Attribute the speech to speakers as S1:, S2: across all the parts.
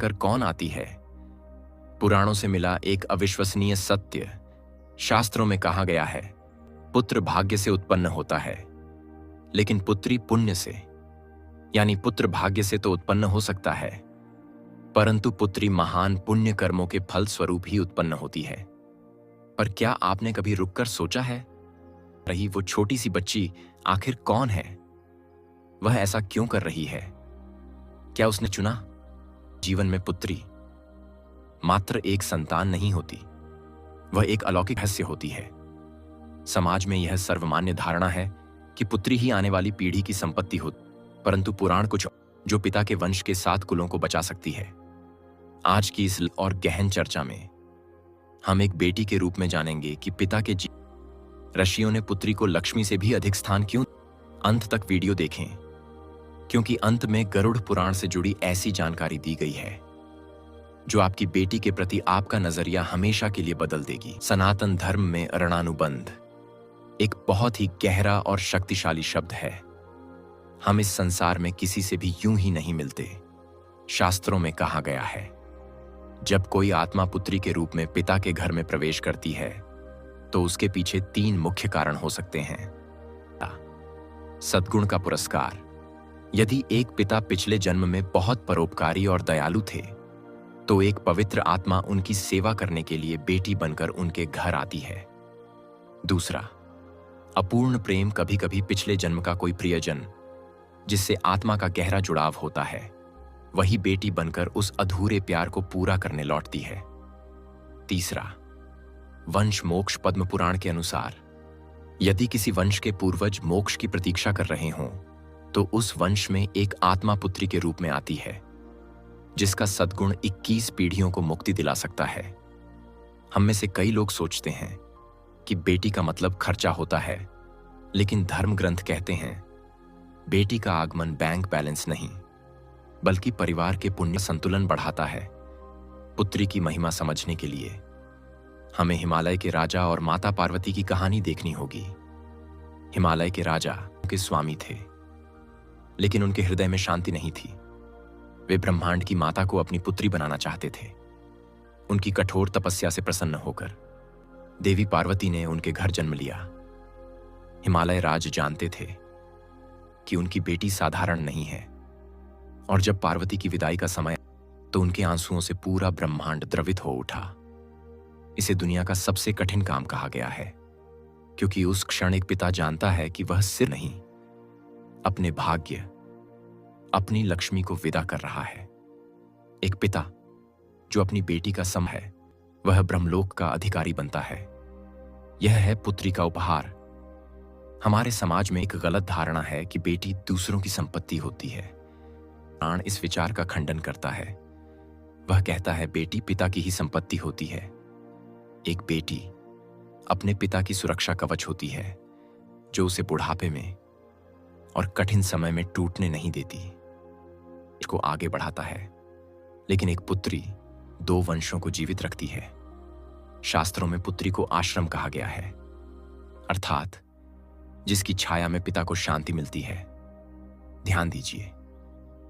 S1: बनकर कौन आती है? पुराणों से मिला एक अविश्वसनीय सत्य। शास्त्रों में कहा गया है, पुत्र भाग्य से उत्पन्न होता है, लेकिन पुत्री पुण्य से। यानी पुत्र भाग्य से तो उत्पन्न हो सकता है, परंतु पुत्री महान पुण्य कर्मों के फल स्वरूप ही उत्पन्न होती है। पर क्या आपने कभी रुककर सोचा है, रही वो छोटी सी बच्ची आखिर कौन है? वह ऐसा क्यों कर रही है? क्या उसने चुना? जीवन में पुत्री मात्र एक संतान नहीं होती, वह एक अलौकिक रहस्य होती है। समाज में यह सर्वमान्य धारणा है कि पुत्री ही आने वाली पीढ़ी की संपत्ति होती, परंतु पुराण कुछ जो पिता के वंश के 7 कुलों को बचा सकती है। आज की इस और गहन चर्चा में हम एक बेटी के रूप में जानेंगे कि पिता के ऋषियों ने पुत्री को लक्ष्मी से भी अधिक स्थान क्यों। अंत तक वीडियो देखें, क्योंकि अंत में गरुड़ पुराण से जुड़ी ऐसी जानकारी दी गई है जो आपकी बेटी के प्रति आपका नजरिया हमेशा के लिए बदल देगी। सनातन धर्म में ऋणानुबंध एक बहुत ही गहरा और शक्तिशाली शब्द है। हम इस संसार में किसी से भी यूं ही नहीं मिलते। शास्त्रों में कहा गया है, जब कोई आत्मा पुत्री के रूप में पिता के घर में प्रवेश करती है तो उसके पीछे 3 मुख्य कारण हो सकते हैं। सद्गुण का पुरस्कार। यदि एक पिता पिछले जन्म में बहुत परोपकारी और दयालु थे, तो एक पवित्र आत्मा उनकी सेवा करने के लिए बेटी बनकर उनके घर आती है। दूसरा, अपूर्ण प्रेम। कभी कभी पिछले जन्म का कोई प्रियजन जिससे आत्मा का गहरा जुड़ाव होता है, वही बेटी बनकर उस अधूरे प्यार को पूरा करने लौटती है। तीसरा, वंश मोक्ष। पद्म पुराण के अनुसार यदि किसी वंश के पूर्वज मोक्ष की प्रतीक्षा कर रहे हों, तो उस वंश में एक आत्मा पुत्री के रूप में आती है, जिसका सद्गुण 21 पीढ़ियों को मुक्ति दिला सकता है। हम में से कई लोग सोचते हैं कि बेटी का मतलब खर्चा होता है, लेकिन धर्म ग्रंथ कहते हैं बेटी का आगमन बैंक बैलेंस नहीं, बल्कि परिवार के पुण्य संतुलन बढ़ाता है। पुत्री की महिमा समझने के लिए हमें हिमालय के राजा और माता पार्वती की कहानी देखनी होगी। हिमालय के राजा उनके स्वामी थे, लेकिन उनके हृदय में शांति नहीं थी। वे ब्रह्मांड की माता को अपनी पुत्री बनाना चाहते थे। उनकी कठोर तपस्या से प्रसन्न होकर देवी पार्वती ने उनके घर जन्म लिया। हिमालय राज जानते थे कि उनकी बेटी साधारण नहीं है, और जब पार्वती की विदाई का समय तो उनके आंसुओं से पूरा ब्रह्मांड द्रवित हो उठा। इसे दुनिया का सबसे कठिन काम कहा गया है, क्योंकि उस क्षण एक पिता जानता है कि वह सिर नहीं, अपने भाग्य, अपनी लक्ष्मी को विदा कर रहा है। एक पिता जो अपनी बेटी का सम है, वह ब्रह्मलोक का अधिकारी बनता है। यह है पुत्री का उपहार। हमारे समाज में एक गलत धारणा है कि बेटी दूसरों की संपत्ति होती है। पुराण इस विचार का खंडन करता है। वह कहता है बेटी पिता की ही संपत्ति होती है। एक बेटी अपने पिता की सुरक्षा कवच होती है, जो उसे बुढ़ापे में और कठिन समय में टूटने नहीं देती, इसको आगे बढ़ाता है। लेकिन एक पुत्री 2 वंशों को जीवित रखती है। शास्त्रों में पुत्री को आश्रम कहा गया है, अर्थात जिसकी छाया में पिता को शांति मिलती है। ध्यान दीजिए,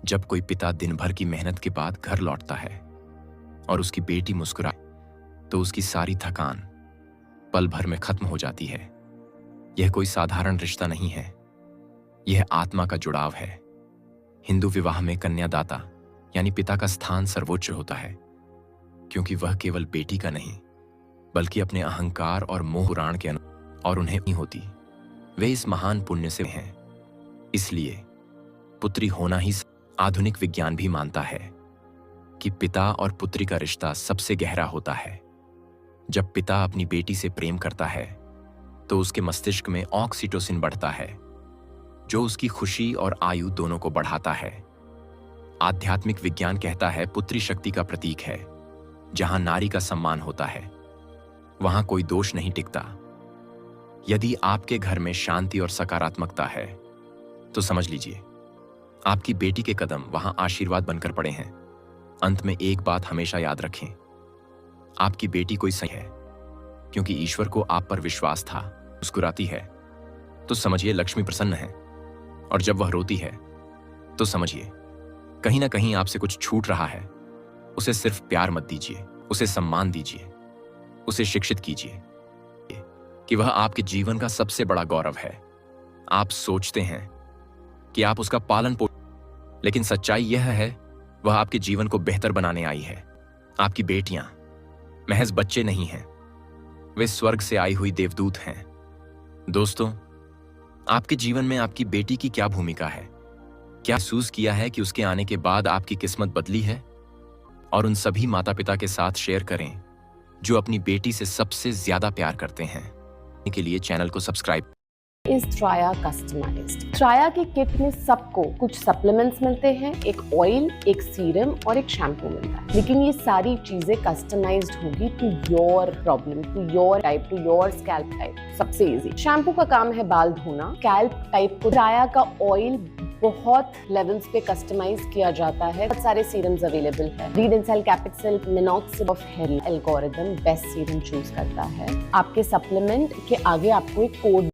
S1: जब कोई पिता दिन भर की मेहनत के बाद घर लौटता है और उसकी बेटी मुस्कुराए, तो उसकी सारी थकान पल भर में खत्म हो जाती है। यह कोई साधारण रिश्ता नहीं है, यह आत्मा का जुड़ाव है। हिंदू विवाह में कन्यादाता यानी पिता का स्थान सर्वोच्च होता है, क्योंकि वह केवल बेटी का नहीं, बल्कि अपने अहंकार और मोह पुराण के और उन्हें नहीं होती। वे इस महान पुण्य से हैं। इसलिए पुत्री होना ही आधुनिक विज्ञान भी मानता है कि पिता और पुत्री का रिश्ता सबसे गहरा होता है। जब पिता अपनी बेटी से प्रेम करता है, तो उसके मस्तिष्क में ऑक्सीटोसिन बढ़ता है, जो उसकी खुशी और आयु दोनों को बढ़ाता है। आध्यात्मिक विज्ञान कहता है पुत्री शक्ति का प्रतीक है। जहां नारी का सम्मान होता है, वहां कोई दोष नहीं टिकता। यदि आपके घर में शांति और सकारात्मकता है, तो समझ लीजिए आपकी बेटी के कदम वहां आशीर्वाद बनकर पड़े हैं। अंत में एक बात हमेशा याद रखें, आपकी बेटी कोई सही है क्योंकि ईश्वर को आप पर विश्वास था। मुस्कुराती है तो समझिए लक्ष्मी प्रसन्न है, और जब वह रोती है तो समझिए कहीं ना कहीं आपसे कुछ छूट रहा है। उसे सिर्फ प्यार मत दीजिए, उसे सम्मान दीजिए, उसे शिक्षित कीजिए कि वह आपके जीवन का सबसे बड़ा गौरव है। आप सोचते हैं कि आप उसका पालन पोषण, लेकिन सच्चाई यह है वह आपके जीवन को बेहतर बनाने आई है। आपकी बेटियां महज बच्चे नहीं हैं, वे स्वर्ग से आई हुई देवदूत हैं। दोस्तों, आपके जीवन में आपकी बेटी की क्या भूमिका है? क्या महसूस किया है कि उसके आने के बाद आपकी किस्मत बदली है? और उन सभी माता पिता के साथ शेयर करें जो अपनी बेटी से सबसे ज्यादा प्यार करते हैं। के लिए चैनल को subscribe.
S2: Is Traya customised. Traya की किट में सबको कुछ सप्लीमेंट्स मिलते हैं, एक ऑयल, एक सीरम और एक शैम्पू मिलता है, लेकिन ये सारी चीजें कस्टमाइज्ड होगी to your problem, to your type, to your scalp type. सबसे इजी शैम्पू का काम है बाल धोना, स्कैल्प टाइप को ट्राया का ऑयल बहुत लेवल्स पे कस्टमाइज किया जाता है। बहुत सारे सीरम्स अवेलेबल है। Read and capital Minoxil of हेरी एल्गोरिथम बेस्ट सीरम चूज करता है। आपके सप्लीमेंट के आगे आपको एक कोड